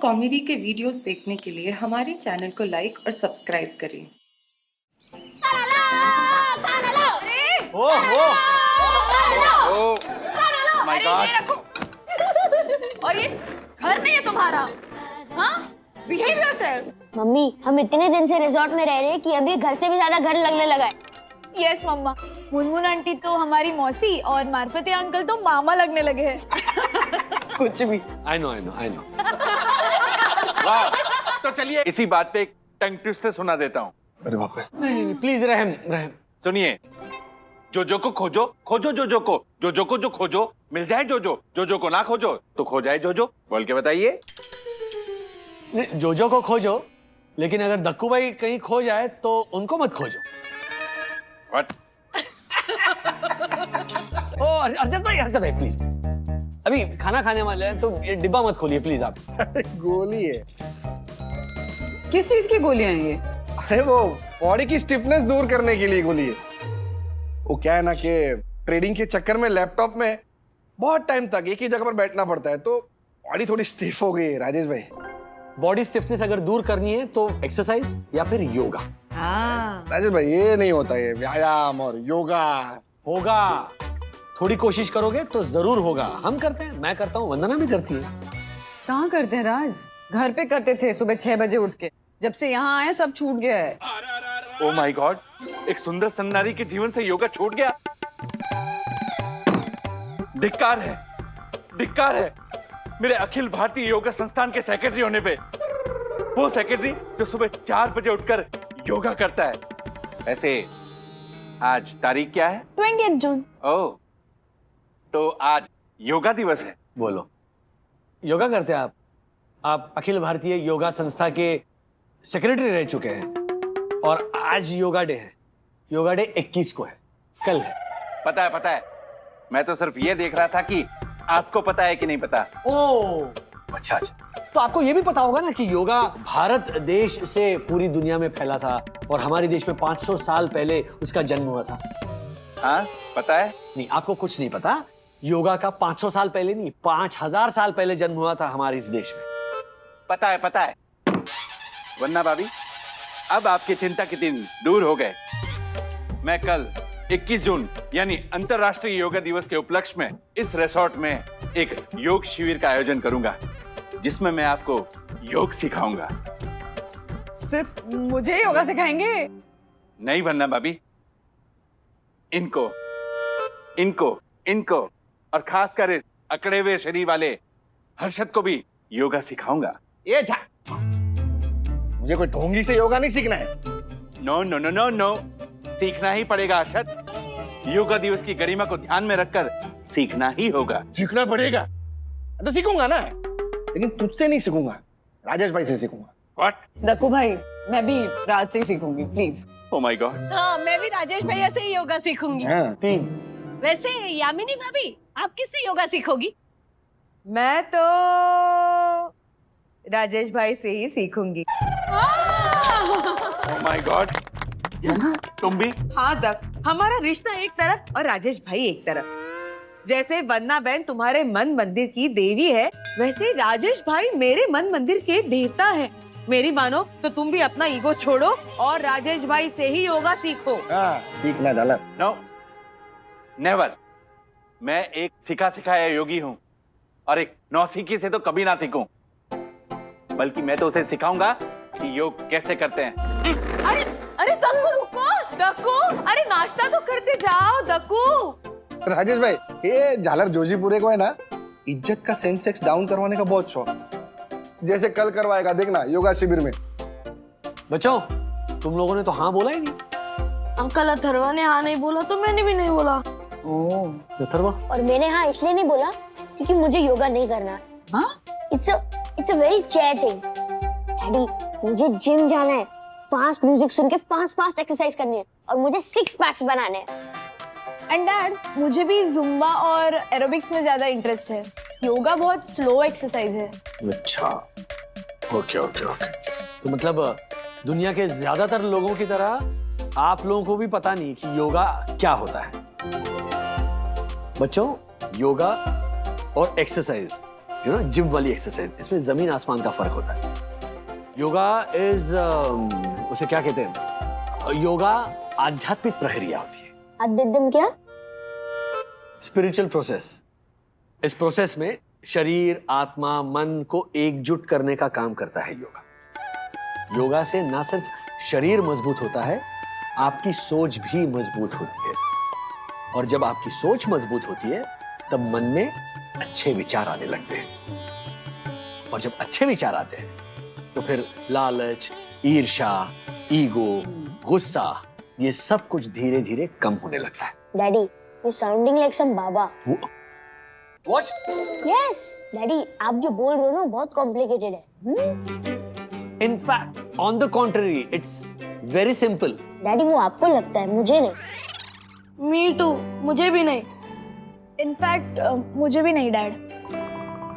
Comedy के videos देखने के लिए हमारे चैनल को लाइक और सब्सक्राइब करें। My God! और ये घर नहीं है तुम्हारा? हाँ? Behave yourself. मम्मी, हम इतने दिन से रिजॉर्ट में रह रहे हैं कि अभी घर से भी ज्यादा घर लगने लगा है। यस मम्मा, मुनमुन आंटी तो हमारी मौसी और मार्फते अंकल तो मामा लगने लगे हैं। कुछ भी। I know. वाह! तो चलिए इसी बात पे एक टंग ट्विस्टर सुना देता हूँ। अरे बाप रे। नहीं, प्लीज रहम। सुनिए, जोजो को खोजो, खोजो जोजो को, जोजो को जो खोजो मिल जाए जोजो, जोजो को ना खोजो तो खो जाए जोजो। बोल के बताइए। जोजो को खोजो, लेकिन अगर दक्कू भाई कहीं खो जाए तो उनको मत खोजो। What? अर्जन भाई प्लीज, अभी खाना खाने वाले हैं तो ये डिब्बा मत खोलिए प्लीज आप। गोली है। किस चीज की गोलियां हैं ये? अरे वो बॉडी की स्टिफनेस दूर करने के लिए गोली है। वो क्या है ना कि ट्रेडिंग के चक्कर में लैपटॉप में बहुत टाइम तक एक ही जगह पर बैठना पड़ता है, तो बॉडी थोड़ी स्टिफ हो गई है राजेश भाई। बॉडी स्टिफनेस अगर दूर करनी है तो एक्सरसाइज या फिर योगा। हाँ। राजेश भाई ये नहीं होता, ये व्यायाम और योगा होगा, थोड़ी कोशिश करोगे तो जरूर होगा। हम करते हैं, मैं करता हूँ, वंदना भी करती है। कहाँ करते हैं राज? घर पे करते थे सुबह 6 बजे उठ के। जब से यहाँ आए सब छूट गया है। Oh my God! एक सुंदर सन्नारी के जीवन से योगा छूट गया। धिक्कार है, धिक्कार है मेरे अखिल भारतीय योगा संस्थान के सेक्रेटरी होने पे। वो सेक्रेटरी जो सुबह 4 बजे उठकर योगा करता है। ऐसे आज तारीख क्या है? 20 जून। ओह, तो आज योगा दिवस है। बोलो, योगा करते हैं आप? आप अखिल भारतीय योगा संस्था के सेक्रेटरी रह चुके हैं और आज योगा डे है। योगा डे 21 को है, कल है। पता है। मैं तो सिर्फ ये देख रहा था कि आपको पता है कि नहीं पता। ओह, अच्छा। तो आपको ये भी पता होगा ना कि योगा भारत देश से पूरी दुनिया में फैला था और हमारे देश में 500 साल पहले उसका जन्म हुआ था। हाँ, पता है। नहीं, आपको कुछ नहीं पता। योगा का 500 साल पहले नहीं, 5000 साल पहले जन्म हुआ था हमारे इस देश में। पता है। वन्ना भाभी, अब आपकी चिंता के दिन दूर हो गए। मैं कल 21 जून यानी अंतरराष्ट्रीय योगा दिवस के उपलक्ष्य में इस रिसोर्ट में एक योग शिविर का आयोजन करूंगा, जिसमें मैं आपको योग सिखाऊंगा। सिर्फ मुझे योगा सिखाएंगे? नहीं वन्ना भाभी, इनको और खासकर इस अकड़े हुए शरीर वाले हर्षद को भी योगा सिखाऊंगा। ये जा, मुझे कोई ढोंगी से योगा नहीं सीखना है। नो, सीखना ही पड़ेगा हर्षद। योगा दिवस की गरिमा को ध्यान में रखकर सीखना ही होगा। सीखना पड़ेगा तो सीखूंगा ना, लेकिन तुझसे नहीं सीखूंगा, राजेश भाई से सीखूंगा। What? दक्कू भाई, मैं भी राज से ही सीखूंगी प्लीज। Oh my God! हाँ, मैं भी राजेश भैया से ही योगा सीखूंगी। हाँ। 3। वैसे यामिनी भाभी, आप किससे योगा सीखोगी? मैं तो राजेश भाई से ही सीखूंगी। Oh my God! तुम भी? हाँ तक हमारा रिश्ता एक तरफ और राजेश भाई एक तरफ। जैसे वन्ना बहन तुम्हारे मन मंदिर की देवी है, वैसे राजेश भाई मेरे मन मंदिर के देवता है। मेरी मानो तो तुम भी अपना ईगो छोड़ो और राजेश भाई से ही योगा सीखो। हाँ, सीखना डाला। No, never. मैं एक सिखा सिखाया योगी हूँ और एक नौसिखी से तो कभी ना सीखूं, बल्कि मैं तो उसे सिखाऊंगा कि योग कैसे करते हैं। अरे दक्कू रुको, दक्कू, अरे नाश्ता तो करते जाओ दक्कू। राजेश भाई, ये झालर जोशीपुरे को है ना, इज्जत का सेंसेक्स डाउन करवाने का बहुत शौक। जैसे कल करवाएगा देखना योगा शिविर में। बच्चों, तुम लोगों ने तो हाँ बोला ही नहीं। अंकल अथर्वा ने हाँ नहीं बोला तो मैंने भी नहीं बोला। अथर्वा? और मैंने हाँ इसलिए नहीं बोला क्योंकि मुझे योगा नहीं करना। हाँ? It's a very chair thing. Daddy, मुझे जिम जाना है, फास्ट म्यूजिक सुन के फास्ट एक्सरसाइज करनी है और मुझे 6 पैक्स बनाने हैं। एंड डैड, मुझे भी जुम्बा और एरोबिक्स में ज्यादा इंटरेस्ट है। योगा बहुत स्लो एक्सरसाइज है। अच्छा, ओके। तो मतलब दुनिया के ज्यादातर लोगों की तरह आप लोगों को भी पता नहीं कि योगा क्या होता है। बच्चों, योगा और एक्सरसाइज जिम वाली एक्सरसाइज, इसमें जमीन आसमान का फर्क होता है। योगा इज उसे क्या कहते हैं, योगा आध्यात्मिक प्रक्रिया होती है। अद्यतम क्या? Spiritual process. इस प्रोसेस में शरीर, आत्मा, मन को एकजुट करने का काम करता है योगा। योगा से ना सिर्फ शरीर मजबूत होता है, आपकी सोच भी मजबूत होती है। और जब आपकी सोच मजबूत होती है तब मन में अच्छे विचार आने लगते हैं। और जब अच्छे विचार आते हैं तो फिर लालच, ईर्ष्या, ईगो, गुस्सा, ये सब कुछ धीरे धीरे कम होने लगता है। Daddy, you sounding like some baba. What? Yes daddy, आप जो बोल रहे हो ना बहुत कॉम्प्लिकेटेड है। In fact, on the contrary, it's very simple. Daddy वो आपको लगता है, मुझे नहीं। मी टू, मुझे भी नहीं। इनफैक्ट मुझे भी नहीं डैड।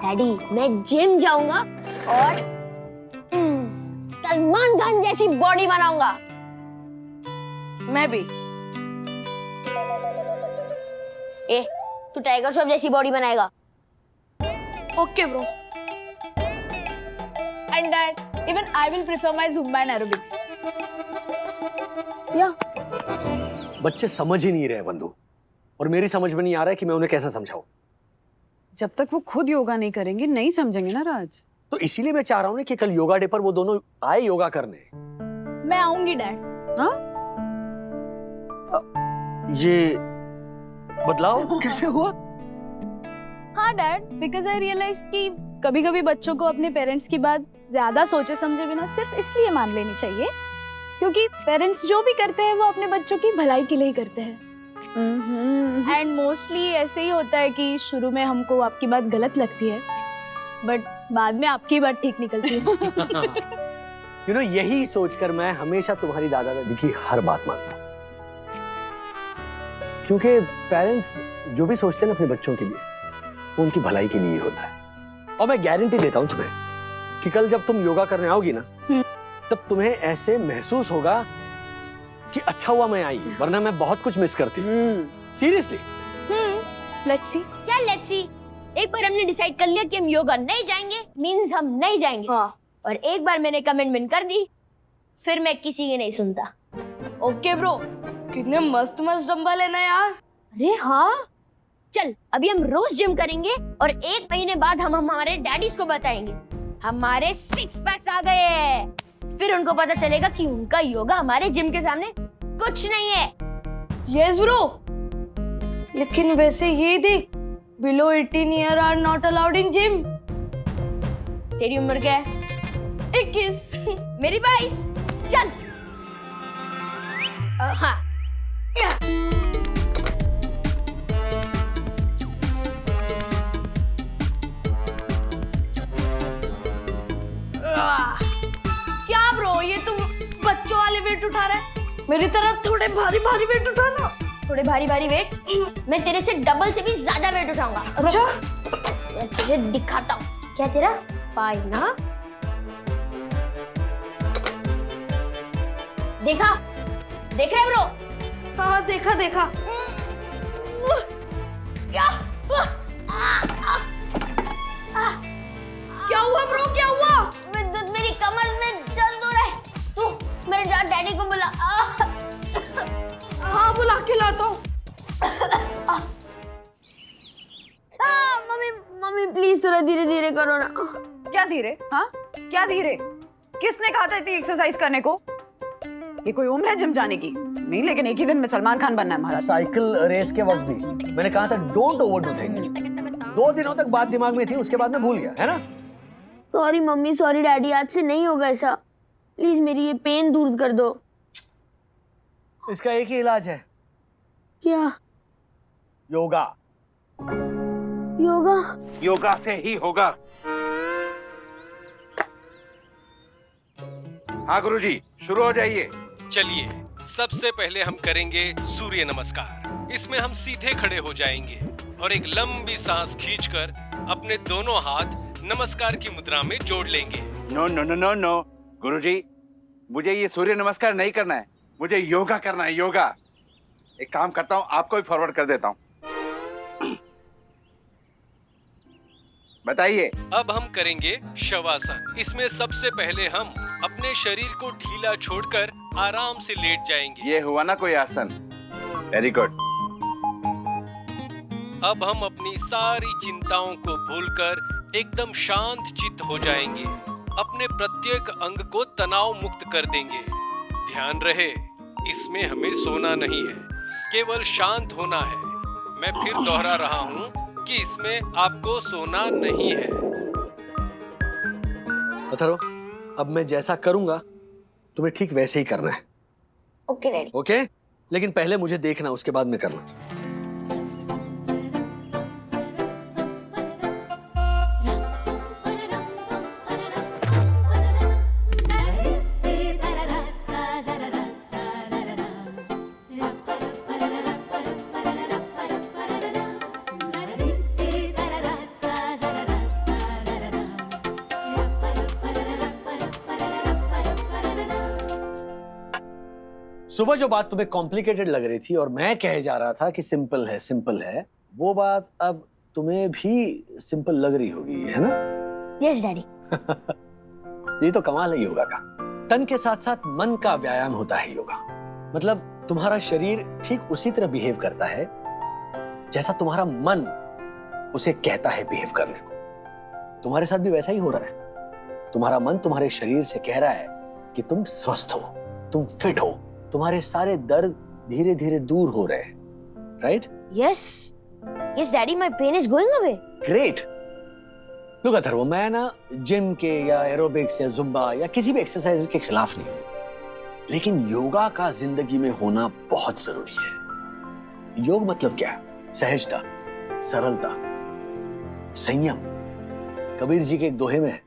डैडी मैं जिम जाऊंगा और सलमान खान जैसी बॉडी बनाऊंगा। मैं भी। ए, तू टाइगर श्रॉफ जैसी बॉडी बनाएगा। Okay bro. And dad, even I will prefer my Zumba and aerobics. या बच्चे समझ ही नहीं रहे बंधु, और मेरी समझ में नहीं आ रहा है कि मैं उन्हें कैसे समझाऊं। जब तक वो खुद योगा नहीं करेंगे नहीं समझेंगे ना राज। तो इसीलिए मैं चाह रहा हूं ना कि कल योगा डे पर वो दोनों आए योगा करने। मैं आऊंगी डैड। हाँ? ये बदलाव कैसे हुआ? हाँ डैड, बिकॉज आई रियलाइज कि कभी कभी बच्चों को अपने पेरेंट्स की बात ज्यादा सोचे समझे बिना सिर्फ इसलिए मान लेनी चाहिए क्योंकि पेरेंट्स जो भी करते हैं वो अपने बच्चों की भलाई के लिए ही करते हैं। एंड मोस्टली ऐसे ही होता है कि शुरू में हमको आपकी बात गलत लगती है बट बाद में आपकी बात ठीक निकलती है। यही सोचकर मैं हमेशा तुम्हारी दादा दादी की हर बात मानता हूँ, क्योंकि पेरेंट्स जो भी सोचते हैं ना अपने बच्चों के लिए, वो उनकी भलाई के लिए होता है। और मैं गारंटी देता हूँ तुम्हें कि कल जब तुम योगा करने आओगी ना, तब तुम्हें ऐसे महसूस होगा कि अच्छा हुआ मैं आई, वरना मैं बहुत कुछ मिस करती हूँ। सीरियसली। Let's see. क्या लेट्स सी? एक बार हमने डिसाइड कर लिया कि हम योगा नहीं जाएंगे, मींस हम नहीं जाएंगे। हाँ। और एक बार मैंने कमिटमेंट कर दी, फिर मैं किसी की नहीं सुनता। ओके ब्रो, कितने मस्त मस्त डंबल है ना यार। अरे हाँ, चल अभी हम रोज जिम करेंगे और 1 महीने बाद हम हमारे डैडीज को बताएंगे हमारे 6 पैक्स आ गए हैं। फिर उनको पता चलेगा कि उनका योगा हमारे जिम के सामने कुछ नहीं है। यस ब्रो, लेकिन वैसे ये देख, below 18 year are not allowed in gym. तेरी उम्र क्या है? 21। मेरी 22। चल। हाँ। क्या ब्रो, ये तुम बच्चों वाले वेट उठा रहे है? मेरी तरह थोड़े भारी भारी वेट उठाना। थोड़े भारी भारी वेट? मैं तेरे से डबल से भी ज्यादा वेट उठाऊंगा। अच्छा, मैं तुझे दिखाता हूँ। क्या तेरा पाई ना? देखा? देख रहे ब्रो? हाँ देखा देखा। क्या हुआ ब्रो, क्या हुआ? मेरी कमर में दर्द हो रहा है। तू मेरे जा डैडी को बुला। हाँ बुला के लाता हूँ। मम्मी मम्मी प्लीज थोड़ा धीरे धीरे करो ना। क्या धीरे? हाँ क्या धीरे? किसने कहा था इतनी एक्सरसाइज करने को? ये कोई उम्र है जिम जाने की? नहीं, लेकिन एक ही दिन में सलमान खान बनना है महाराज। साइकिल रेस के वक्त भी मैंने कहा था डोंट ओवरडू थिंग्स। 2 दिनों तक बात दिमाग में थी, उसके बाद मैं भूल गया, है ना? सॉरी मम्मी, सॉरी डैडी, आज से नहीं होगा ऐसा। प्लीज मेरी ये पेन दूर कर दो। इसका एक ही इलाज है, क्या? योगा। योगा? योगा से ही होगा। हाँ गुरुजी, शुरू हो जाइए। चलिए, सबसे पहले हम करेंगे सूर्य नमस्कार। इसमें हम सीधे खड़े हो जाएंगे और एक लंबी सांस खींचकर अपने दोनों हाथ नमस्कार की मुद्रा में जोड़ लेंगे। No no no no no गुरुजी, मुझे ये सूर्य नमस्कार नहीं करना है, मुझे योगा करना है, योगा। एक काम करता हूँ, आपको भी फॉरवर्ड कर देता हूँ। बताइए। अब हम करेंगे शवासन। इसमें सबसे पहले हम अपने शरीर को ढीला छोड़कर आराम से लेट जाएंगे। ये हुआ ना कोई आसन। Very good. अब हम अपनी सारी चिंताओं को भूलकर एकदम शांत चित्त हो जाएंगे। अपने प्रत्येक अंग को तनाव मुक्त कर देंगे। ध्यान रहे, इसमें हमें सोना नहीं है, केवल शांत होना है। मैं फिर दोहरा रहा हूँ कि इसमें आपको सोना नहीं है। अथर्व, अब मैं जैसा करूंगा तुम्हें ठीक वैसे ही करना है। Okay daddy. ओके? लेकिन पहले मुझे देखना, उसके बाद में करना। सुबह जो बात तुम्हें कॉम्प्लिकेटेड लग रही थी और मैं कहे जा रहा था कि सिंपल है, सिंपल है, वो बात अब तुम्हें भी सिंपल लग रही होगी, है ना? Yes daddy. ये तो कमाल है योगा का। तन के साथ साथ मन का व्यायाम होता है योगा। मतलब तुम्हारा शरीर ठीक उसी तरह बिहेव करता है जैसा तुम्हारा मन उसे कहता है बिहेव करने को। तुम्हारे साथ भी वैसा ही हो रहा है। तुम्हारा मन तुम्हारे शरीर से कह रहा है कि तुम स्वस्थ हो, तुम फिट हो, तुम्हारे सारे दर्द धीरे धीरे दूर हो रहे हैं, right? Yes yes daddy, my pen is going away. Great. Look Atharva, मैं ना जिम के या एरोबिक्स या जुम्बा या किसी भी एक्सरसाइज के खिलाफ नहीं हूं, लेकिन योगा का जिंदगी में होना बहुत जरूरी है। योग मतलब क्या है? सहजता, सरलता, संयम। कबीर जी के एक दोहे में है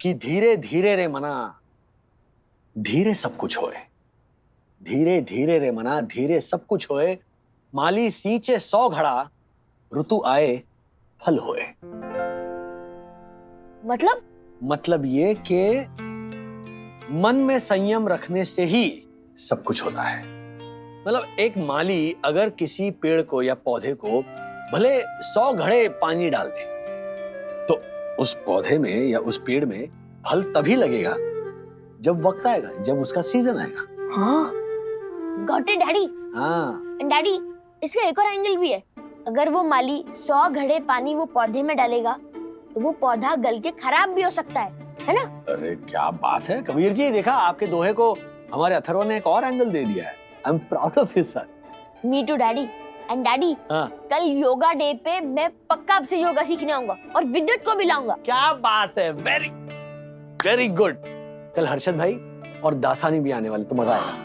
कि धीरे धीरे रे मना, धीरे सब कुछ होए। धीरे धीरे रे मना, धीरे सब कुछ होए। माली सींचे 100 घड़ा, ऋतु आए फल होए। मतलब ये कि मन में संयम रखने से ही सब कुछ होता है। मतलब एक माली अगर किसी पेड़ को या पौधे को भले 100 घड़े पानी डाल दे, तो उस पौधे में या उस पेड़ में फल तभी लगेगा जब वक्त आएगा, जब उसका सीजन आएगा। हाँ, गॉट इट डैडी। हाँ। एंड डैडी, इसका एक और एंगल भी है। अगर वो माली 100 घड़े पानी वो पौधे में डालेगा तो वो पौधा गल के खराब भी हो सकता है ना? अरे क्या बात है कबीर जी, देखा आपके दोहे को हमारे अथर्व ने एक और एंगल दे दिया है। I am proud of his son. Me too daddy. And daddy, हाँ। कल योगा डे पे मैं पक्का आपसे योगा सीखने आऊंगा और विद्युत को भी लाऊंगा। क्या बात है, वेरी वेरी गुड। कल हर्षद भाई और दासानी भी आने वाले, तो मजा आएगा।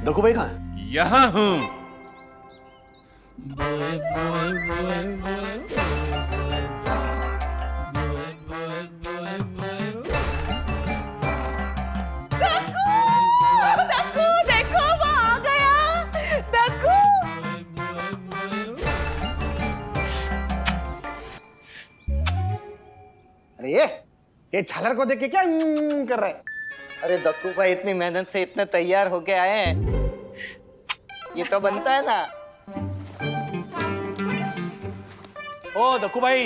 दक्कू भाई कहाँ है? यहाँ हूँ। दक्कू, देखो वो आ गया। दक्कू। अरे ये झालर को देख के क्या कर रहा है? अरे दक्कू भाई इतनी मेहनत से इतने तैयार होके आए हैं, ये तो बनता है ना। ओ दक्कू भाई,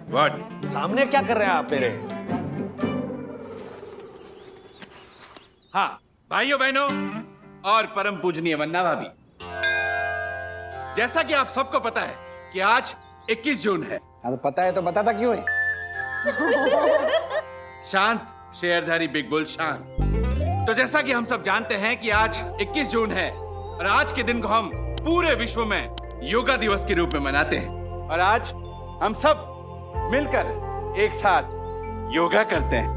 व्हाट? सामने क्या कर रहे हैं आप मेरे? हाँ भाइयों बहनों और परम पूजनीय वन्ना भाभी, जैसा कि आप सबको पता है कि आज 21 जून है। हाँ, तो पता है तो बताता क्यों है? शांत शेयरधारी बिग बुल शांत। तो जैसा कि हम सब जानते हैं कि आज 21 जून है और आज के दिन को हम पूरे विश्व में योगा दिवस के रूप में मनाते हैं। और आज हम सब मिलकर एक साथ योगा करते हैं।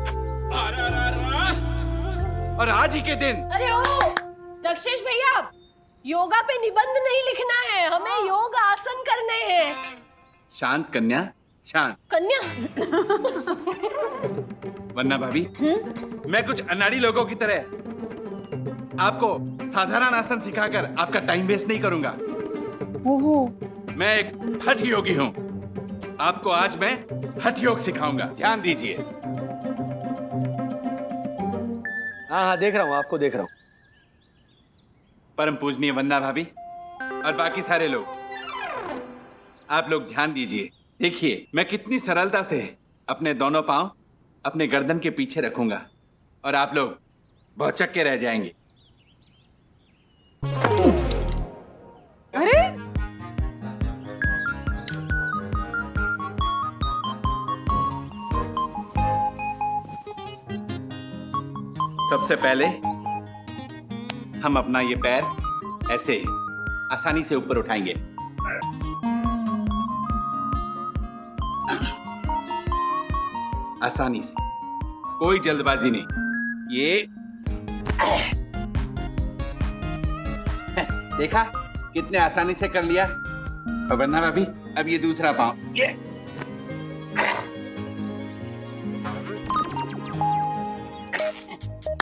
और आज ही के दिन अरे ओ दक्षेश भैया, योगा पे निबंध नहीं लिखना है, हमें योग आसन करने हैं। शांत कन्या, शांत। कन्या। वन्ना भाभी, मैं कुछ अनाड़ी लोगों की तरह आपको साधारण आसन सिखाकर आपका टाइम वेस्ट नहीं करूंगा। मैं एक हठ योगी हूं। आपको आज मैं हठ योग सिखाऊंगा, ध्यान दीजिए। हाँ हाँ, देख रहा हूँ, आपको देख रहा हूँ। परम पूजनीय वंदना भाभी और बाकी सारे लोग, आप लोग ध्यान दीजिए। देखिए मैं कितनी सरलता से अपने दोनों पांव अपने गर्दन के पीछे रखूंगा और आप लोग भौचक्के रह जाएंगे। अरे सबसे पहले हम अपना ये पैर ऐसे आसानी से ऊपर उठाएंगे। आसानी से, कोई जल्दबाजी नहीं। ये देखा कितने आसानी से कर लिया। और वरना भाभी अब ये दूसरा पांव, ये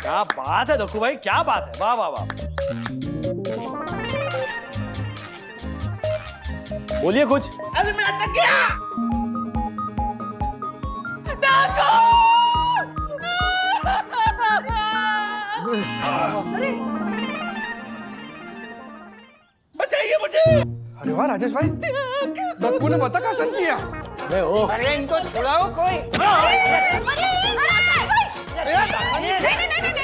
क्या बात है दक्कू भाई, क्या बात है, वाह वाह वाह। बोलिए कुछ। अरे मैं अटक गया। बचाइए मुझे। अरे वाह राजेश भाई, दक्कू ने बतख आसन किया। अरे ओ, अरे इनको छुड़ाओ कोई।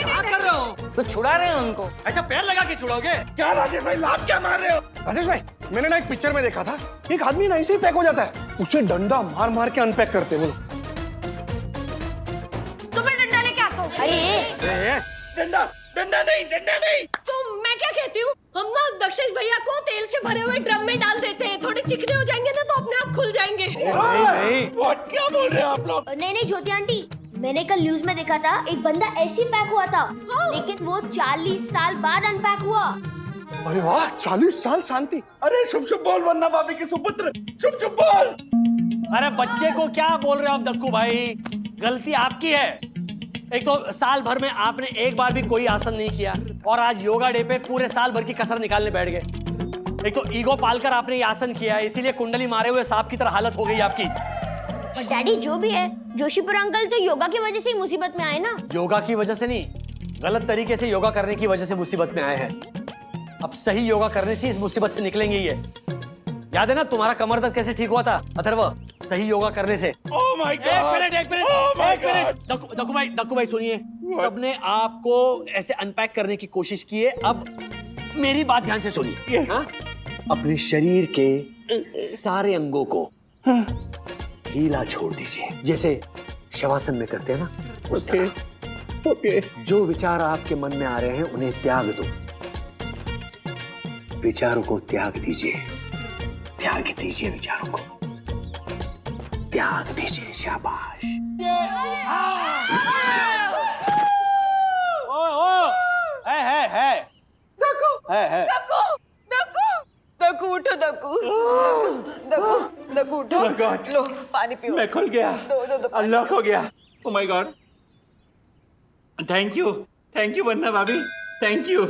क्या कर रहे हो? तो छुड़ा रहे हो उनको। अच्छा पैर लगा के छुड़ाओगे? क्या राजेश भाई, लात क्या मार रहे हो? राजेश भाई, मैंने ना एक पिक्चर में देखा था, एक आदमी ना ऐसे ही पैक हो जाता है, उसे डंडा मार मार के अनपैक करते हैं वो लोग। तुम्हें डंडा लेके आता हूँ। अरे डंडा डंडा नहीं, डंडा नहीं। तो मैं क्या कहती हूँ, हम ना दक्षेश भैया को तेल से भरे हुए ड्रम में डाल देते हैं, थोड़े चिकने हो जाएंगे ना तो अपने आप खुल जाएंगे। नहीं What? क्या बोल रहे हो आप लोग? नहीं नहीं ज्योति आंटी, मैंने कल न्यूज में देखा था एक बंदा ऐसे ही पैक हुआ था, लेकिन वो 40 साल बाद अनपैक हुआ। अरे वाह, 40 साल शांति। अरे शुभ शुभ बोल वन्ना भाभी के सुपुत्र, शुभ शुभ बोल। अरे बच्चे को क्या बोल रहे हो आप दक्कू भाई, गलती आपकी है। एक तो साल भर में आपने एक बार भी कोई आसन नहीं किया और आज योगा डे पे पूरे साल भर की कसर निकालने बैठ गए। एक तो ईगो पालकर आपने ये आसन किया, इसीलिए कुंडली मारे हुए सांप की तरह हालत हो गई आपकी। पर डैडी जो भी है, जोशीपुर अंकल तो योगा की वजह से ही मुसीबत में आए ना। योगा की वजह से नहीं, गलत तरीके से योगा करने की वजह से मुसीबत में आए हैं। अब सही योगा करने से इस मुसीबत से निकलेंगे ही है। याद है ना तुम्हारा कमर दर्द कैसे ठीक हुआ था अथर्व, सही योगा करने से। Oh my God! एक मिनट दक्कू भाई सुनिए, सबने आपको ऐसे अनपैक करने की कोशिश की है, अब मेरी बात ध्यान से सुनिए। हाँ? अपने शरीर के सारे अंगों को ढीला छोड़ दीजिए, जैसे शवासन में करते हैं ना, उस तरह। जो विचार आपके मन में आ रहे हैं उन्हें त्याग दो, विचारों को त्याग दीजिए, त्याग दीजिए विचारों को, त्याग दीजिए। शाबाश। है दक्कू उठो, दक्कू उठो, लो पानी पियो। मैं खुल गया, दो अनलॉक हो गया। Oh my God! Thank you वन्ना भाभी, थैंक यू।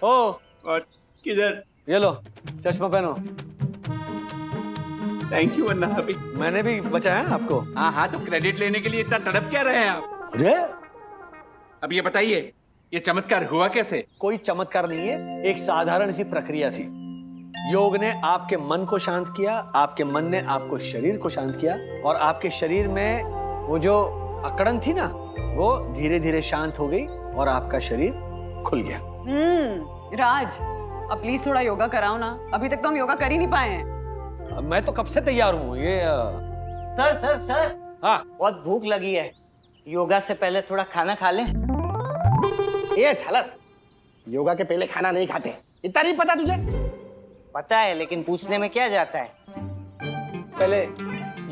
ओ और किधर? ये लो चश्मा पहनो। थैंक यू वन्ना भाभी। मैंने भी बचाया आपको। हाँ तो क्रेडिट लेने के लिए इतना तड़प क्या रहे हैं आप? अरे अब ये बताइए, ये चमत्कार हुआ कैसे? कोई चमत्कार नहीं है, एक साधारण सी प्रक्रिया थी। योग ने आपके मन को शांत किया, आपके मन ने आपको शरीर को शांत किया, और आपके शरीर में वो जो अकड़न थी ना, वो धीरे धीरे शांत हो गई और आपका शरीर खुल गया। राज, अब प्लीज थोड़ा योगा कराओ ना, अभी तक तो हम योगा कर ही नहीं पाए हैं। मैं तो कब से तैयार हूँ। ये सर हाँ, बहुत भूख लगी है, योगा से पहले थोड़ा खाना खा लें। ये छलर, योगा के पहले खाना नहीं खाते, इतना नहीं पता तुझे? पता है, लेकिन पूछने में क्या जाता है। पहले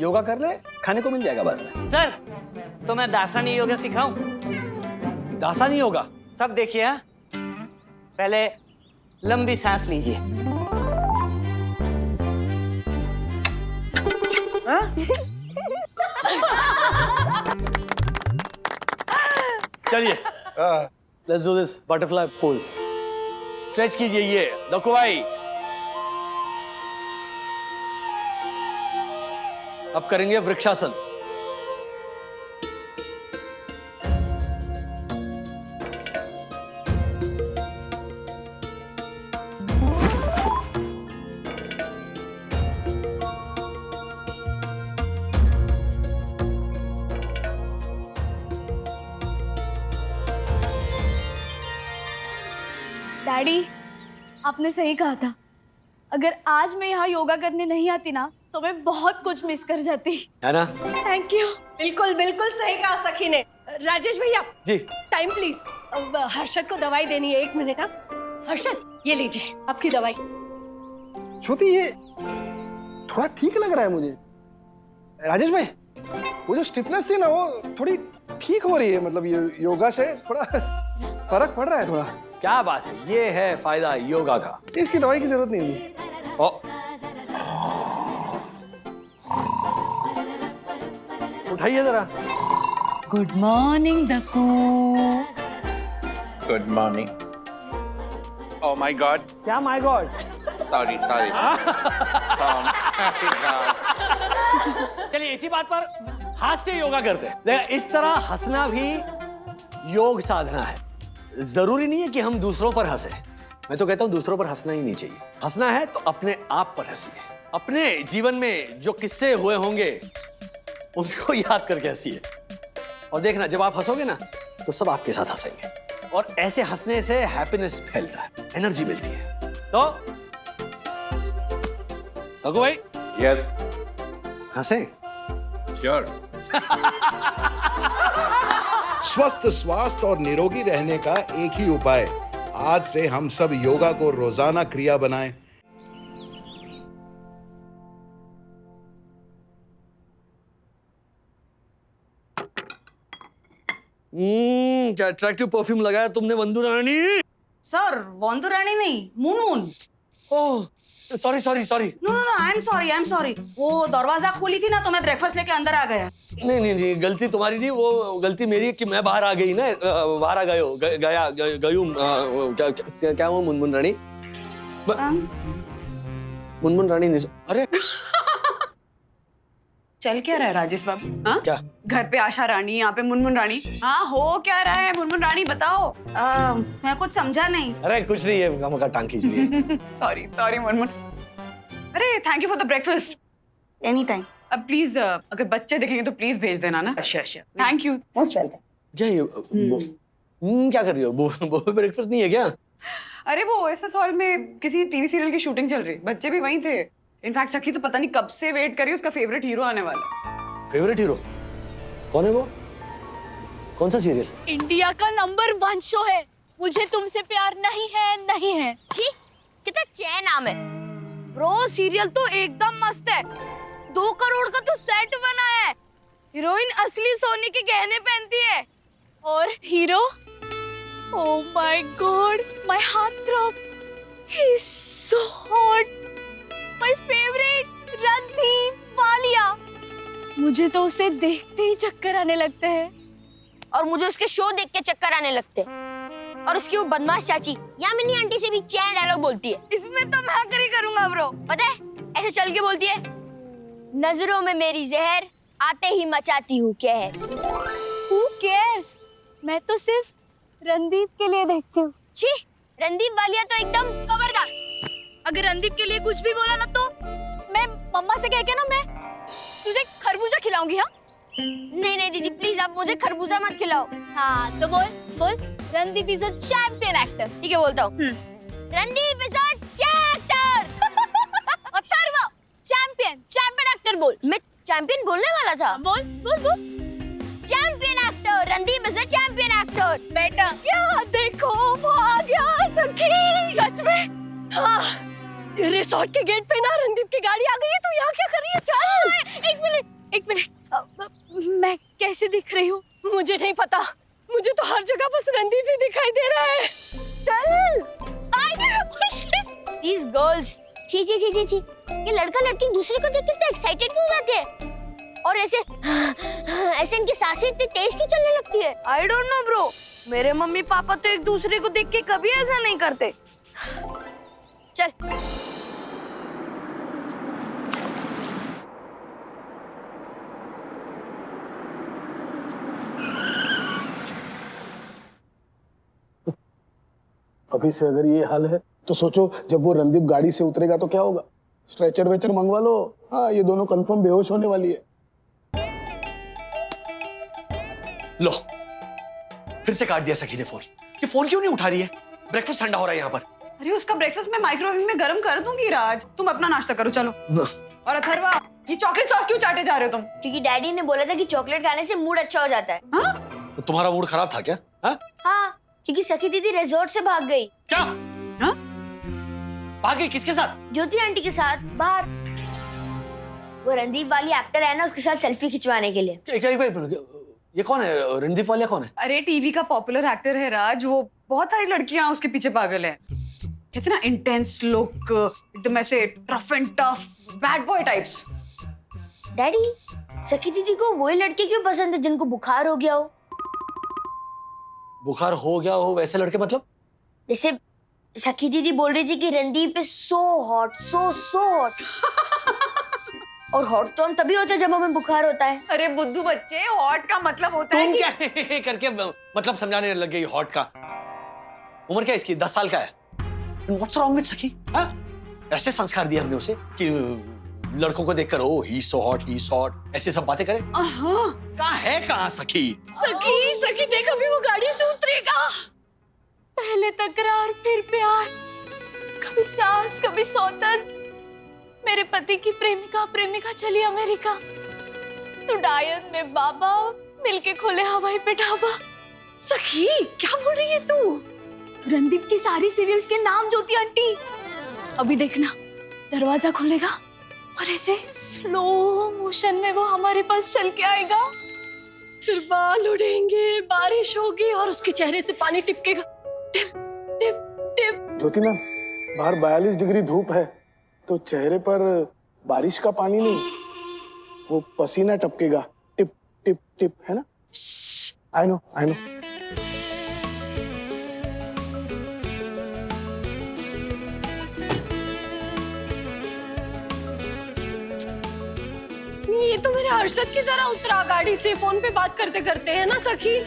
योगा कर ले, खाने को मिल जाएगा बाद में। सर तो मैं दासानी योगा सिखाऊं? दासानी योगा? सब देखिए। हाँ? पहले लंबी सांस लीजिए। चलिए let's do this butterfly pose. Stretch कीजिए ये दकुवाई। अब करेंगे वृक्षासन। डैडी, आपने सही कहा था। अगर आज मैं यहाँ योगा करने नहीं आती ना तो मैं बहुत कुछ मिस कर जाती। है ना? Thank you. बिल्कुल बिल्कुल सही कहा सखी ने। राजेश भैया जी। Time please. अब हर्षद को दवाई देनी है, 1 मिनट। हर्षद ये लीजिए आपकी दवाई। श्रुति ये थोड़ा ठीक लग रहा है मुझे। राजेश भाई, वो जो स्टिफनेस थी ना वो थोड़ी ठीक हो रही है, मतलब ये योगा से थोड़ा फर्क पड़ रहा है थोड़ा। क्या बात है, ये है फायदा योगा का। इसकी दवाई की जरूरत नहीं होगी। उठाइए जरा। गुड मॉर्निंग दकू। Good morning. Oh my God, क्या माय गॉड? Sorry sorry. चलिए इसी बात पर हास्य योगा करते हैं। देखिए, इस तरह हंसना भी योग साधना है। जरूरी नहीं है कि हम दूसरों पर हंसे। मैं तो कहता हूं दूसरों पर हंसना ही नहीं चाहिए। हंसना है तो अपने आप पर हंसिए। अपने जीवन में जो किस्से हुए होंगे उनको याद करके हंसिए, और देखना जब आप हंसोगे ना तो सब आपके साथ हंसेंगे, और ऐसे हंसने से हैप्पीनेस फैलता है, एनर्जी मिलती है। तो रघु भाई, यस हंसे। श्योर। स्वस्थ, स्वास्थ्य और निरोगी रहने का एक ही उपाय। आज से हम सब योगा को रोजाना क्रिया बनाएं। क्या अट्रैक्टिव परफ्यूम लगाया तुमने वंदू रानी। सर, वंदू रानी नहीं, Munmun. Oh sorry sorry sorry. No no no, I am sorry. वो दरवाजा खोली थी ना तो मैं ब्रेकफास्ट लेके अंदर आ गया। नहीं नहीं नहीं, गलती तुम्हारी नहीं, वो गलती मेरी कि मैं बाहर आ गई ना। बाहर आ गयो गयूं क्या हुआ? मुनमुन रानी। मुनमुन रानी नहीं। अरे चल क्या रहा है राजेश बाबू? हाँ? क्या? घर पे आशा रानी, यहाँ पे मुनमुन रानी। हाँ, हो क्या रहा है मुनमुन रानी, बताओ। मैं कुछ समझा नहीं। अरे कुछ नहीं है, हम का टांग खींच रही है। Sorry sorry Munmun. अरे thank you for the breakfast. Any time. अब प्लीज अगर बच्चे देखेंगे तो प्लीज भेज देना ना। अच्छा अच्छा, थैंक यू। Most welcome. क्या ये क्या कर रही हो? वो ब्रेकफास्ट नहीं है क्या? अरे वो एसएस हॉल में किसी टीवी सीरियल की शूटिंग चल रही, बच्चे भी वहीं थे। इनफैक्ट सखी तो पता नहीं कब से वेट कर रही है, उसका फेवरेट हीरो आने वाला। फेवरेट हीरो कौन है वो? कौन सा सीरियल? इंडिया का नंबर 1 शो है मुझे तुमसे प्यार नहीं है, नहीं है। छी, कितना चैन नाम है। ब्रो सीरियल तो एकदम मस्त है। 2 करोड़ का तो सेट बना है। हीरोइन असली सोने के गहने पहनती है। और hero, oh my God, my heart throb, he is so hot, my favourite Randeep Walia. मुझे तो उसे देखते ही चक्कर आने लगते हैं। और मुझे उसके शो देख के चक्कर आने लगते हैं। और उसकी वो बदमाश चाची यामिनी आंटी से भी चैन डायलॉग बोलती है। इसमें तो मैं कर ही करूंगा ब्रो। पता है ऐसे चल के बोलती है, नजरों में मेरी जहर, आते ही मचाती हूँ कहर। Who cares? मैं तो सिर्फ रणदीप के लिए देखती हूँ। छी, रणदीप वालिया तो एकदम खबरदार। अगर रणदीप के लिए कुछ भी बोला ना तो मैं मम्मा से कह के ना मैं तुझे खरबूजा खिलाऊंगी। हाँ? नहीं नहीं दीदी प्लीज, आप मुझे खरबूजा मत खिलाओ। हाँ तो बोल बोल, Randeep is a champion actor. ठीक है बोलता हूँ। Randeep is a actor. Atharva, champion actor बोल। मैं चैंपियन बोलने वाला था। बोल बोल बोल। Champion actor, Randeep is a champion actor. बेटा क्या देखो वो आ गया सखी। सच में? हाँ, रिसोर्ट के गेट पे ना रणदीप की गाड़ी आ गई है। तू यहाँ क्या कर रही है? चल। एक मिनट, मैं कैसे दिख रही हूँ? मुझे नहीं पता, मुझे तो हर जगह बस रणदीप ही दिखाई दे रहा है। चल। These girls, छी छी छी छी छी, ये लड़का लड़की दूसरे को देख के इतने एक्साइटेड क्यों हो जाते हैं? और ऐसे इनकी सांसें इतनी तेज क्यों चलने लगती है? I don't know bro, मेरे मम्मी पापा तो एक दूसरे को देख के कभी ऐसा नहीं करते। चल अभी से अगर ये हाल है तो सोचो जब वो रणदीप गाड़ी से उतरेगा तो क्या होगा। स्ट्रेचर वेचर मंगवा लो। हाँ, ये दोनों कंफर्म बेहोश होने वाली है। लो, फिर से काट दिया सखी ने फोन। ये फोन क्यों नहीं उठा रही है? ब्रेकफास्ट ठंडा हो रहा है यहाँ पर। अरे उसका ब्रेकफास्ट मैं माइक्रोवेव में गर्म कर दूंगी राज, तुम अपना नाश्ता करो चलो। और अथर्वा, ये चॉकलेट सॉस क्यों चाटे जा रहे हो तुम? क्योंकि डैडी ने बोला था कि चॉकलेट खाने से मूड अच्छा हो जाता है। तो तुम्हारा मूड खराब था क्या? हाँ? हाँ, क्योंकि सखी दीदी रिजॉर्ट से भाग गई। क्या? हाँ? भाग गई किसके साथ? ज्योति आंटी के साथ बाहर। वो रणदीप वाली एक्टर है ना, उसके साथ सेल्फी खिंचवाने के लिए। ये कौन है? रणदीप वालिया कौन है? अरे टीवी का पॉपुलर एक्टर है राज, वो बहुत सारी लड़कियां उसके पीछे पागल है। कहते ना इंटेंस लुक, एकदम ऐसे tough and tough bad boy types. Daddy, सखी दीदी को वही लड़के क्यों पसंद है जिनको बुखार हो गया हो? बुखार हो गया हो वैसे लड़के मतलब? जैसे सखी दीदी बोल रही थी कि Randeep is so hot, so hot. और हॉट तो हम तभी होते हैं जब हमें बुखार होता है। अरे बुद्धू बच्चे, हॉट का मतलब होता है तुम क्या करके मतलब समझाने लग गई हॉट का? उम्र क्या इसकी? 10 साल का है। What's wrong with सखी? हाँ? ऐसे संस्कार दिए हमने उसे कि लड़कों को देखकर ओ ही सो हॉट, ही सो हॉट, ऐसे सब बातें करे। कहाँ सखी? सखी देख, अभी वो गाड़ी से उतरेगा। पहले तकरार फिर प्यार, कभी सास कभी सौतन। मेरे पति की प्रेमिका चली अमेरिका, तो डायन में बाबा मिलके खोले हवाई पे ढाबा। सखी क्या बोल रही है तू? रणदीप की सारी सीरियल्स के नाम ज्योति आंटी। अभी देखना, दरवाजा खुलेगा और ऐसे स्लो मोशन में वो हमारे पास चल के आएगा। फिर बाल उड़ेंगे, बारिश होगी और उसके चेहरे से पानी टिपकेगा। टिप टिप टिप। ज्योति मैम, बाहर 42 डिग्री धूप है तो चेहरे पर बारिश का पानी नहीं, वो पसीना टपकेगा। टिप टिप टिप, है ना? I know. ये तो मेरे अरशद की तरह उतरा गाड़ी से, फोन पे बात करते करते, है ना सखी?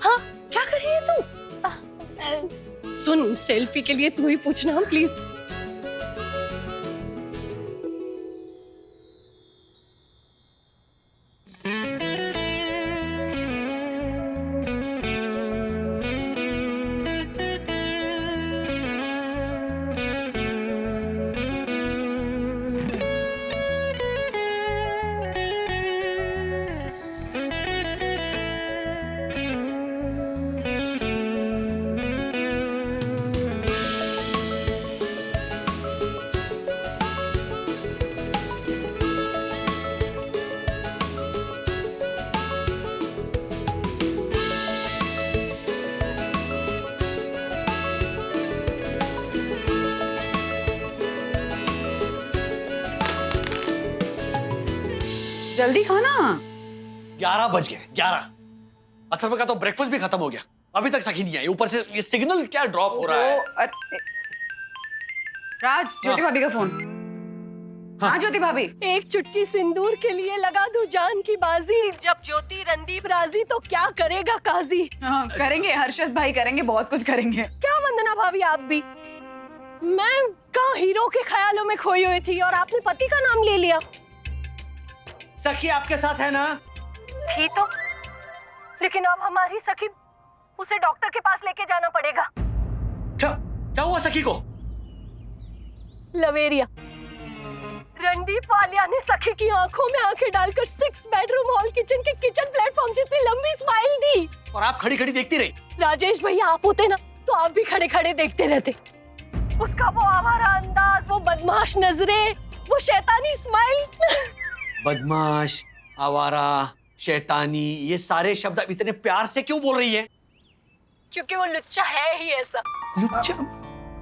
हाँ, क्या कर रही है तू? सुन, सेल्फी के लिए तू ही पूछना प्लीज। जल्दी खाना। 11 बज गए, 11। अथर्व का तो ब्रेकफास्ट भी खत्म हो गया, अभी तक सखी नहीं आई। ऊपर से ये सिग्नल क्या ड्रॉप हो रहा है? राज, ज्योति भाभी का फोन। हाँ ज्योति भाभी। एक चुटकी सिंदूर के लिए लगा दूं जान की बाजी, जब ज्योति रणदीप राजी तो क्या करेगा काजी। हाँ, करेंगे हर्षद भाई, करेंगे, बहुत कुछ करेंगे। क्या वंदना भाभी आप भी, मैं कहाँ हीरो के ख्यालों में खोई हुई थी और आपने पति का नाम ले लिया। सखी आपके साथ है ना? थी तो, लेकिन अब हमारी सखी, उसे डॉक्टर के पास लेके जाना पड़ेगा। क्या हुआ सखी को? लवेरिया। रणदीप वालिया ने सखी की आंखों में आंखें डालकर 6 बेडरूम हॉल किचन के किचन प्लेटफॉर्म जितनी लंबी स्माइल दी। और आप खड़ी खड़ी देखती रही। राजेश भैया आप होते ना तो आप भी खड़े खड़े देखते रहते। उसका वो आवारा अंदाज, वो बदमाश नजरें, वो शैतानी स्माइल। बदमाश, आवारा, शैतानी, ये सारे शब्द आप इतने प्यार से क्यों बोल रही है? क्योंकि वो लुच्चा है ही ऐसा। लुच्चा?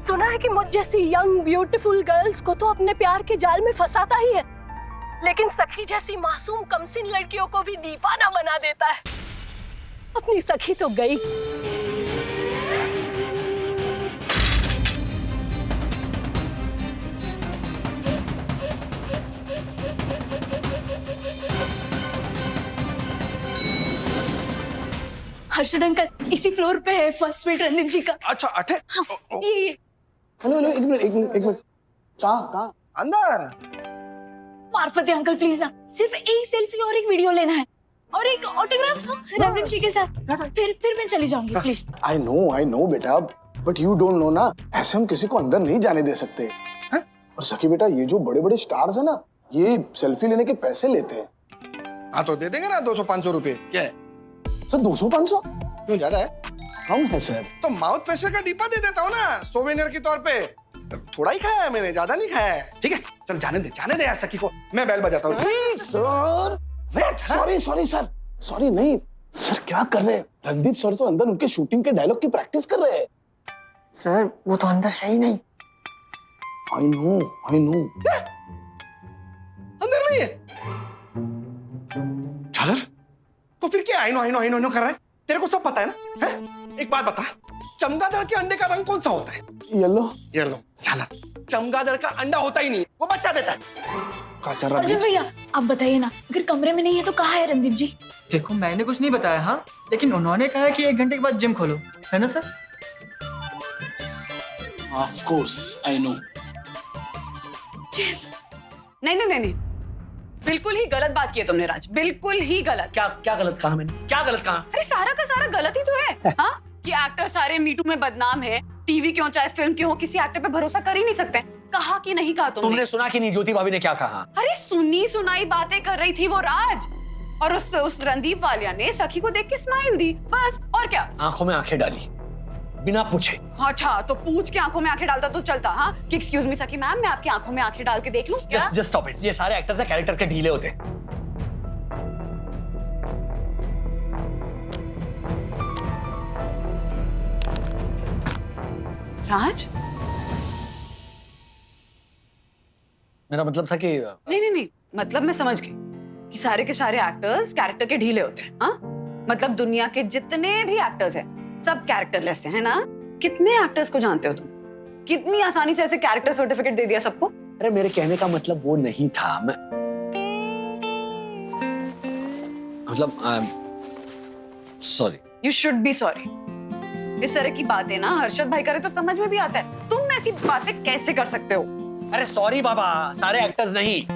सुना है कि मुझ जैसी यंग ब्यूटीफुल गर्ल्स को तो अपने प्यार के जाल में फंसाता ही है, लेकिन सखी जैसी मासूम कमसिन लड़कियों को भी दीवाना बना देता है। अपनी सखी तो गई। हर्षद अंकल इसी फ्लोर पे है फर्स्ट स्वीट रणदीप जी का। अच्छा अठे ये हेलो हेलो, एक मिनट। कहाँ? अंदर। पार्वती अंकल प्लीज ना, सिर्फ एक सेल्फी और एक वीडियो लेना है और एक ऑटोग्राफ रणदीप जी के साथ, फिर मैं चली जाऊंगी प्लीज। आई नो बेटा, बट यू डोंट नो ना, ऐसे हम किसी को अंदर नहीं जाने दे सकते हैं। और सखी बेटा, ये जो बड़े बड़े स्टार्स है ना, ये सेल्फी लेने के पैसे लेते हैं। हाँ तो दे देंगे ना 200-500 रुपए। क्या है सर? 200-500 क्यों, ज्यादा है? कम है सर। तो माउथ प्रेशर का डिब्बा दे देता हूँ ना सोवेनियर के तौर पे। थोड़ा ही खाया है मैंने, ज्यादा नहीं खाया है। ठीक है चल, जाने दे यार सखी को, मैं बेल बजाता हूँ। सर सॉरी नहीं सर, क्या कर रहे हैं? रणदीप सर तो अंदर उनके शूटिंग के डायलॉग की प्रैक्टिस कर रहे हैं। सर वो तो अंदर है ही नहीं। I know. अंदर नहीं है? झालर, तो फिर क्या आई नो कर रहा है? तेरे को सब पता है ना? है? एक बात बता, चमगादड़ के अंडे का रंग कौन सा होता है? येलो। झालर, चमगादड़ का अंडा होता ही नहीं, वो बच्चा देता है। अर्जुन भैया आप बताइए ना, अगर कमरे में नहीं है तो कहाँ है रणदीप जी? देखो मैंने कुछ नहीं बताया, हाँ, लेकिन उन्होंने कहा कि 1 घंटे के बाद जिम खोलो, है ना sir? Of course I know. नहीं, बिल्कुल ही गलत बात की है तुमने राज, बिल्कुल ही गलत। क्या गलत कहा मैंने? क्या गलत कहा? अरे सारा का सारा गलत ही तो है। हाँ, कि एक्टर सारे मीटू में बदनाम है, टीवी क्यों चाहे फिल्म क्यों, किसी एक्टर पे भरोसा कर ही नहीं सकते। कहा कि नहीं कहा तुमने सुना कि नहीं ज्योति भाभी ने क्या कहा? अरे सुनी सुनाई बातें कर रही थी वो राज, और उस रणदीप वालिया ने सखी को देख के स्माइल दी, बस। और क्या? आंखों में आंखें डाली बिना पूछे। अच्छा तो पूछ के आंखों में आंखें डालता तो चलता, हाँ, कि एक्सक्यूज मी सखी मैम, मैं आपकी आंखों में आंखें डाल के देख लूं क्या? Just stop it. ये सारे एक्टर्स कैरेक्टर के ढीले होते हैं। राज, मेरा मतलब था कि नहीं, मतलब मैं समझ गई कि सारे के सारे एक्टर्स कैरेक्टर के ढीले होते हैं। हाँ, मतलब दुनिया के जितने भी एक्टर्स हैं सब कैरेक्टरलेस हैं, है ना? कितने एक्टर्स को जानते हो तुम? कितनी आसानी से ऐसे कैरेक्टर सर्टिफिकेट दे दिया सबको। अरे मेरे कहने का मतलब वो नहीं था, मैं मतलब sorry. You should be sorry. इस तरह की बातें ना हर्षद भाई करे तो समझ में भी आता है, तुम ऐसी बातें कैसे कर सकते हो? अरे सॉरी बाबा, सारे एक्टर्स नहीं,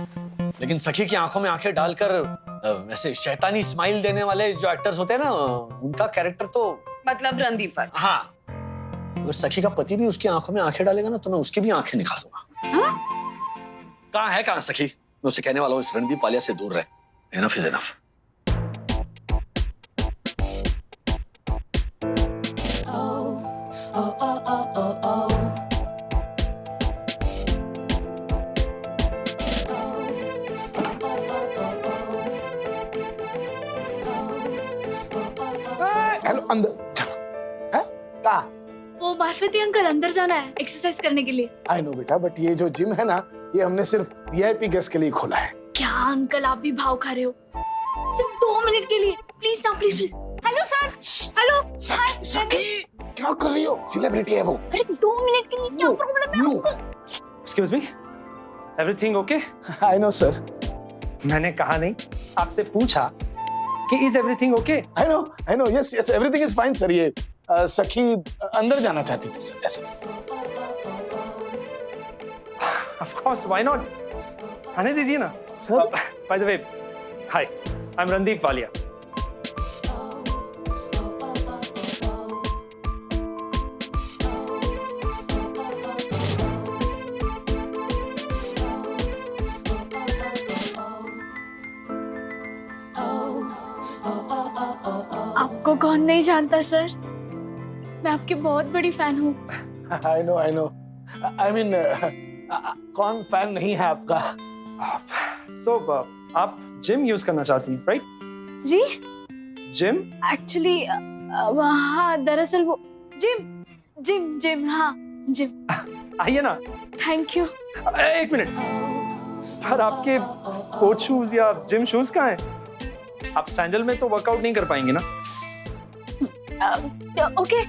लेकिन सखी की आंखों में आंखें डालकर ऐसे शैतानी स्माइल देने वाले जो एक्टर्स होते हैं ना, उनका कैरेक्टर तो मतलब रणदीप वाला। हाँ, अगर सखी का पति भी उसकी आंखों में आंखें डालेगा ना तो मैं उसकी भी आंखें निकाल दूंगा। हाँ? कहाँ सखी? मैं उसे कहने वाला हूँ इस रणदीप वालिया से दूर रहे। Enough is enough. हेलो, अंदर चलो। है कहाँ? वो पार्वती अंकल अंदर जाना है एक्सरसाइज करने के लिए। आई नो बेटा, बट ये जो जिम है ना, ये हमने सिर्फ वीआईपी गेस्ट के लिए खोला है। क्या अंकल आप भी भाव खा रहे हो? सिर्फ 2 मिनट के लिए प्लीज ना, प्लीज। Hello sir, hello. सखी क्या कर रही हो? सेलिब्रिटी है वो। अरे 2 मिनट के लिए क्या प्रॉब्लम है आपको? Excuse me, everything okay? I know sir. मैंने कहा नहीं, आपसे पूछा कि is everything okay? I know, yes yes, everything is fine sir. ये सखी अंदर जाना चाहती थी सर, ऐसा। Of course, why not? आने दीजिए ना sir. By the way, hi, I am Randeep Walia. आपको कौन नहीं जानता सर, मैं आपकी बहुत बड़ी फैन हूँ। आई नो आई मीन कौन फैन नहीं है आपका? सो आप जिम यूज करना चाहती हैं, राइट? जी जिम? एक्चुअली हाँ, दरअसल वो जिम, हाँ जिम। आइए ना। Thank you. एक मिनट, पर आपके स्पोर्ट्स शूज या जिम शूज कहाँ हैं? आप सैंडल में तो वर्कआउट नहीं कर पाएंगे ना? ओके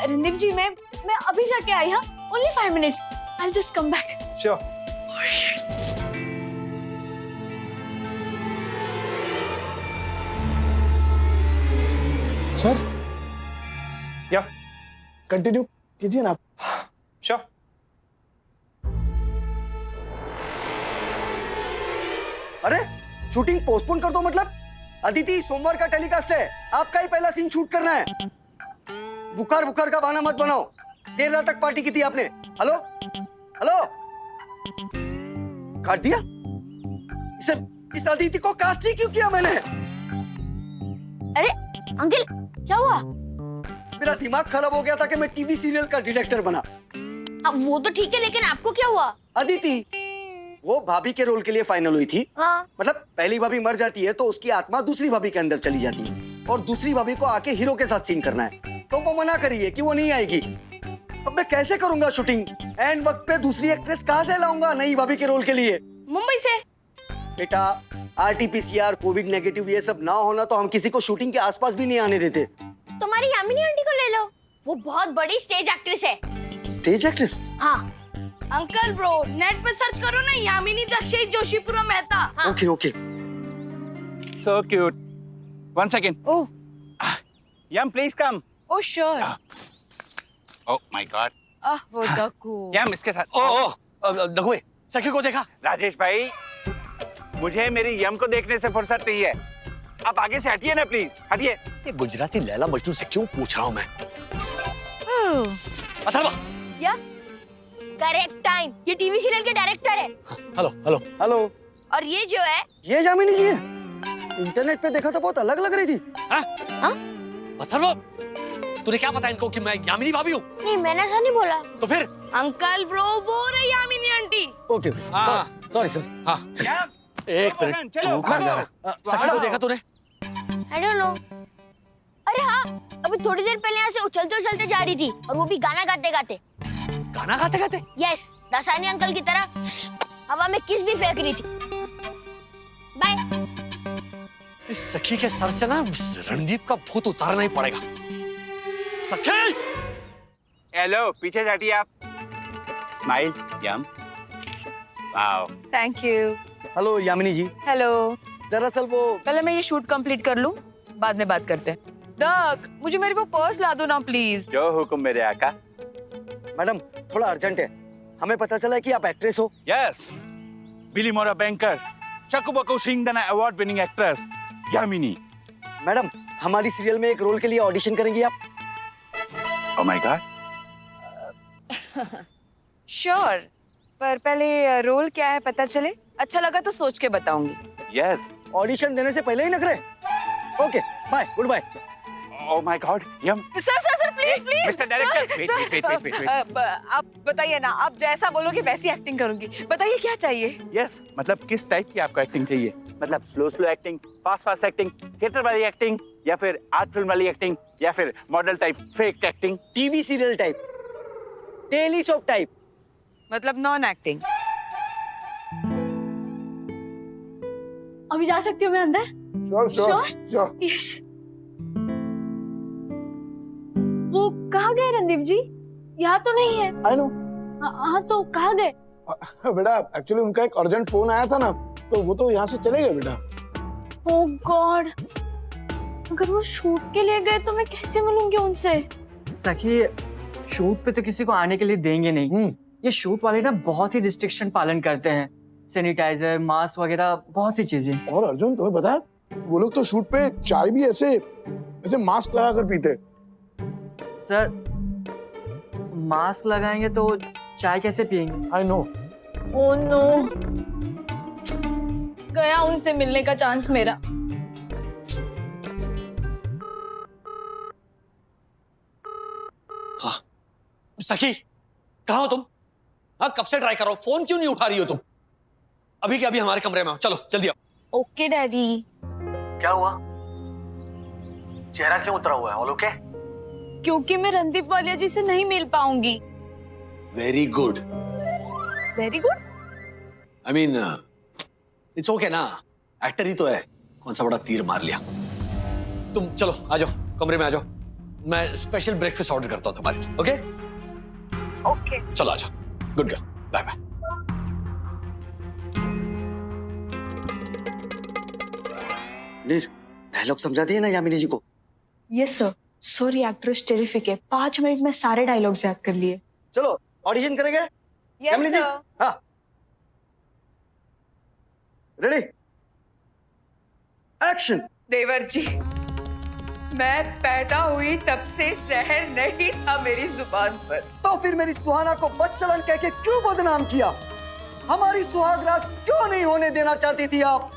रणदीप जी, मैं अभी जाके आई। हाँ, only 5 minutes, I just come back. Sure. Sir या कंटिन्यू कीजिए ना आप। श्योर। अरे शूटिंग पोस्टपोन कर दो मतलब? अदिति, सोमवार का टेलीकास्ट है, आपका ही पहला सीन शूट करना है। बुखार का बहाना मत बनाओ। देर रात तक पार्टी की थी आपने। हेलो काट दिया इस अदिति को कास्ट ही क्यों किया मैंने? अरे अंकल, क्या हुआ? मेरा दिमाग खराब हो गया था कि मैं टीवी सीरियल का डायरेक्टर बना। वो तो ठीक है, लेकिन आपको क्या हुआ? अदिति वो भाभी के रोल के लिए फाइनल हुई थी। हाँ। मतलब पहली भाभी मर जाती है तो उसकी आत्मा दूसरी भाभी के अंदर चली जाती है, और दूसरी भाभी को आके हीरो के साथ सीन करना है, तो वो मना करी है कि वो नहीं आएगी। अब मैं कैसे करूंगा शूटिंग? एंड वक्त पे दूसरी एक्ट्रेस कहाँ से लाऊंगा नई भाभी के रोल के लिए? मुंबई से। बेटा, आरटीपीसीआर, कोविड नेगेटिव ये सब ना होना तो हम किसी को शूटिंग के आसपास भी नहीं आने देते। तुम्हारी यामिनी आंटी को ले लो, वो बहुत बड़ी स्टेज एक्ट्रेस है। Stage actress? हाँ। अंकल ब्रो, नेट पे सर्च करो ना, यामिनी दक्षिण जोशीपुरा मेहता। हाँ। Okay. So cute. One second. Oh. Yam, please come. Oh sure. Oh my God. वो दक्कू। Yam, इसके साथ। दखुए, सखी को देखा? राजेश भाई, मुझे मेरी यम को देखने से फुर्सत नहीं है। आप आगे से हटिए ना प्लीज, हटिए। ये गुजराती लैला मजनू से क्यों पूछ रहा हूँ मैं? अथर्वा। या करेक्ट टाइम, ये टीवी सीरियल के डायरेक्टर है। हेलो। और ये जो है, ये यामिनी जी है। इंटरनेट पे देखा तो बहुत अलग लग रही थी। अथर्वा, तूने क्या पता इनको कि मैं यामिनी भाभी हूँ? नहीं, मैंने ऐसा नहीं बोला। तो फिर? अंकल ब्रो, वो रही Yamini aunty. Okay, sorry sir. हाँ, एक मिनट, तू कहाँ जा रहा है? सखी को देखा तूने? I don't know। अरे हाँ, अभी थोड़ी देर पहले यहाँ से उछलते जा रही थी, और वो भी गाना गाते गाते। यस, दासानी अंकल की तरह हवा में किस भी फेंक रही थी। बाय। इस सखी के सर से ना रणदीप का भूत उतारना ही पड़ेगा। सखी! हेलो, पीछे से हटिए आप। Smile, yum. Wow. Thank you. Hello Yamini ji. Hello. दरअसल वो पहले मैं ये शूट कंप्लीट कर लूं, बाद में बात करते हैं। दक, मुझे मेरी वो पर्स ला दो ना प्लीज। जो हुक्म मेरे आका। मैडम, थोड़ा अर्जेंट है। हमें पता चला है कि आप एक्ट्रेस हो। यस, बिली मोरा बैंकर, चकुबको सिंगदाना award winning actress Yamini. Madam, हमारी सीरियल में एक रोल के लिए ऑडिशन करेंगी आप? ओह माय गॉड। श्योर, पर पहले रोल क्या है पता चले, अच्छा लगा तो सोच के बताऊंगी। यस। ऑडिशन देने से पहले ही नखरे? Okay, bye, good bye. Oh my God, yum. Sir please mister director, wait. आप बताइए ना, आप जैसा बोलोगे वैसी एक्टिंग करूंगी। बताइए क्या चाहिए? यस, मतलब किस टाइप की आपको एक्टिंग चाहिए? मतलब slow acting, fast acting, theatre वाली एक्टिंग, या फिर आर्ट फिल्म वाली एक्टिंग, या फिर model type fake acting? TV serial type, daily soap type. मतलब नॉन एक्टिंग। अभी जा सकती हूँ मैं अंदर? श्योर। यस। वो कहाँ गए रणदीप जी? यहाँ तो नहीं है। I know. हाँ, तो कहाँ गए? बेटा एक्चुअली उनका एक अर्जेंट फोन आया था ना, तो वो तो यहाँ से चले गए बेटा। ओह गॉड, अगर वो शूट के लिए गए तो मैं कैसे मिलूंगी उनसे? सखी, शूट पे तो किसी को आने के लिए देंगे नहीं। ये शूट वाले ना बहुत ही रिस्ट्रिक्शन पालन करते हैं, सैनिटाइजर, मास्क वगैरह, बहुत सी चीजें। और अर्जुन तुम्हें पता है, वो लोग तो शूट पे चाय भी ऐसे मास्क लगा कर पीते। सर, मास्क लगाएंगे तो चाय कैसे पियेंगे? I know. ओह नो, गया उनसे मिलने का चांस मेरा। हाँ सखी, कहाँ हो तुम? हाँ, कब से ट्राई कर रहा हूँ, फोन क्यों नहीं उठा रही हो तुम? अभी के अभी हमारे कमरे में आओ, चलो जल्दी आओ। Okay daddy. क्या हुआ? चेहरा क्यों उतरा हुआ है? All okay? क्योंकि मैं रणदीप वालिया जी से नहीं मिल पाऊंगी। Very good. Very good? I mean it's okay ना, एक्टर ही तो है, कौन सा बड़ा तीर मार लिया। तुम चलो आ जाओ, कमरे में आ जाओ, मैं स्पेशल ब्रेकफास्ट ऑर्डर करता हूँ तुम्हारे लिए। ओके ओके, चलो आ जाओ। Good girl, bye bye. Dialogue समझा दिए ना यामिनी जी को? Yes sir, sorry actress terrific है, 5 मिनट में सारे डायलॉग्स याद कर लिए। चलो ऑडिशन करेंगे? यामिनी जी, हाँ रेडी, एक्शन। देवर जी, मैं पैदा हुई तब से जहर नहीं था मेरी जुबान पर। तो फिर मेरी सुहाना को बदचलन कह के क्यों बदनाम किया? हमारी सुहागरात क्यों नहीं होने देना चाहती थी आप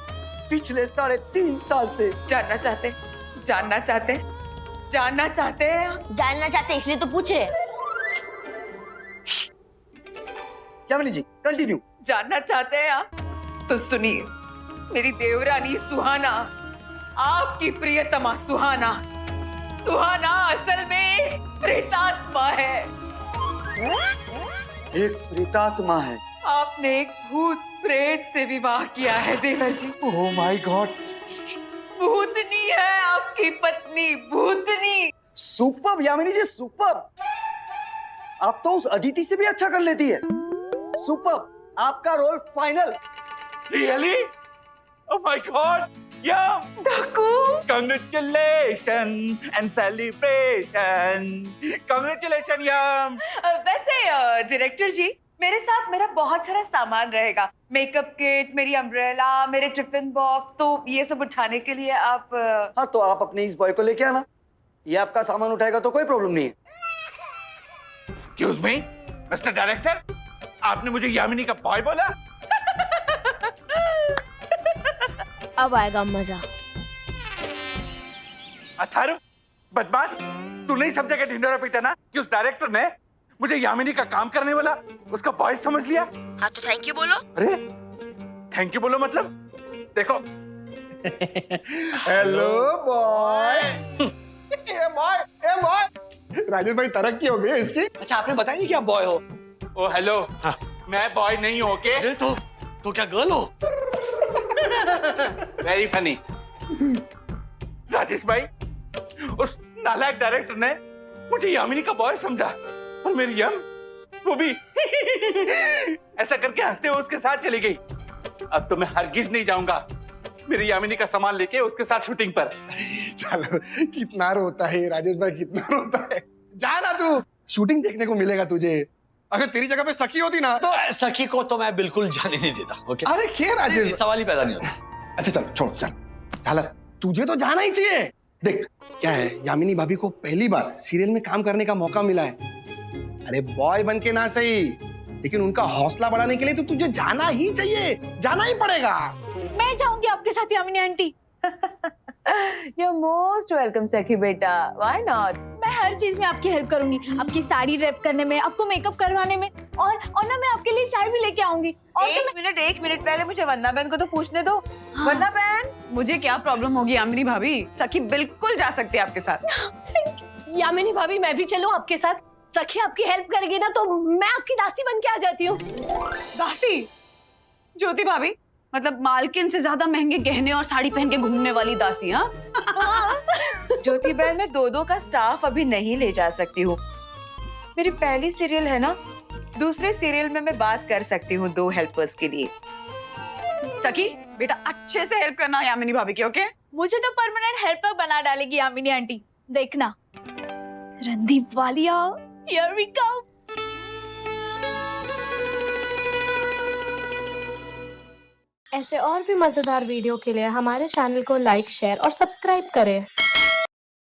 पिछले 3.5 साल से? जानना चाहते, जानना चाहते, जानना चाहते हैं? जानना चाहते इसलिए तो पूछ रहे। यामिनी जी कंटिन्यू। जानना चाहते हैं आप? तो सुनिए, मेरी देवरानी सुहाना, आपकी प्रियतमा सुहाना, सुहाना असल में एक प्रेतात्मा है। एक प्रेतात्मा है? आपने एक भूत प्रेत से विवाह किया है देवर जी। ओह माय गॉड, भूतनी है आपकी पत्नी, भूतनी। सुपर्ब यामिनी जी, सुपर्ब। आप तो उस अदिति से भी अच्छा कर लेती है। सुपर्ब, आपका role final. Really? Oh my God, यम! डाकू, कांग्रेचुलेशन एंड सेलिब्रेशन, कांग्रेचुलेशन यम। वैसे डायरेक्टर जी, मेरे साथ मेरा बहुत सारा सामान रहेगा, मेकअप किट, मेरी अम्ब्रेला, मेरे टिफिन बॉक्स, तो ये सब उठाने के लिए आप हाँ तो आप अपने इस बॉय को लेके आना, ये आपका सामान उठाएगा तो कोई प्रॉब्लम नहीं है। एक्सक्यूज मी मिस्टर डायरेक्टर, आपने मुझे यामिनी का बॉय बोला? अब आएगा मजा। अथर्व, बदमाश, तू नहीं समझा कि ढिंडोरा पीटा ना कि उस डायरेक्टर ने मुझे यामिनी का काम करने वाला उसका बॉय समझ लिया। हाँ तो थैंक यू बोलो। अरे थैंक यू बोलो मतलब? देखो hello boy. A boy, Rajesh भाई तरक्की हो गई इसकी। अच्छा, आपने बताया नहीं कि आप बॉय हो? ओ हेलो, हाँ। मैं बॉय नहीं हूँ, ओके? तो क्या गर्ल हो? Very funny. राजेश भाई, उस नालायक डायरेक्टर ने मुझे यामिनी का बॉय समझा और मेरी यम वो भी ऐसा करके हंसते हुए उसके साथ चली गई। अब तो मैं हरगिज नहीं जाऊंगा मेरी यामिनी का सामान लेके उसके साथ शूटिंग पर। चलो, कितना रोता है राजेश भाई, कितना रोता है। जा ना तू, शूटिंग देखने को मिलेगा तुझे। अगर तेरी जगह पे सखी होती ना तो। सखी को तो मैं बिल्कुल जाने नहीं देता। ओके? अरे खेर राजेश, सवाल ही पैदा नहीं होता। अच्छा चल छोड़, चल झालर, तुझे तो जाना ही चाहिए। देख क्या है, यामिनी भाभी को पहली बार सीरियल में काम करने का मौका मिला है। अरे बॉय बन के ना सही, लेकिन उनका हौसला बढ़ाने के लिए तो तुझे जाना ही चाहिए, जाना ही पड़ेगा। मैं जाऊंगी आपके साथ Yamini aunty. You're most welcome सखी बेटा, why not? मैं हर चीज में आपकी हेल्प करूंगी, आपकी साड़ी रैप करने में, आपको मेकअप करवाने में, और ना मैं आपके लिए चाय भी लेके आऊंगी। और एक मिनट पहले मुझे वंदना बहन को तो पूछने दो। हाँ। वंदना बहन, मुझे क्या प्रॉब्लम होगी यामिनी भाभी? सखी बिल्कुल जा सकती है आपके साथ। यामिनी भाभी, मैं भी चलूं आपके साथ? सखी आपकी हेल्प करेगी ना, तो मैं आपकी दासी बन के आ जाती हूँ। दासी? ज्योति भाभी, मतलब मालकिन से ज्यादा महंगे गहने और साड़ी पहन के घूमने वाली दासी? हाँ ज्योति बहन, मैं 2-2 का स्टाफ अभी नहीं ले जा सकती हूँ। मेरी पहली सीरियल है ना, दूसरे सीरियल में मैं बात कर सकती हूँ 2 हेल्पर्स के लिए। सखी बेटा अच्छे से हेल्प करना यामिनी भाभी की, ओके? मुझे तो परमानेंट हेल्पर बना डालेगी यामिनी आंटी, देखना। Randeep Walia, here we come. ऐसे और भी मजेदार वीडियो के लिए हमारे चैनल को लाइक, शेयर और सब्सक्राइब करें।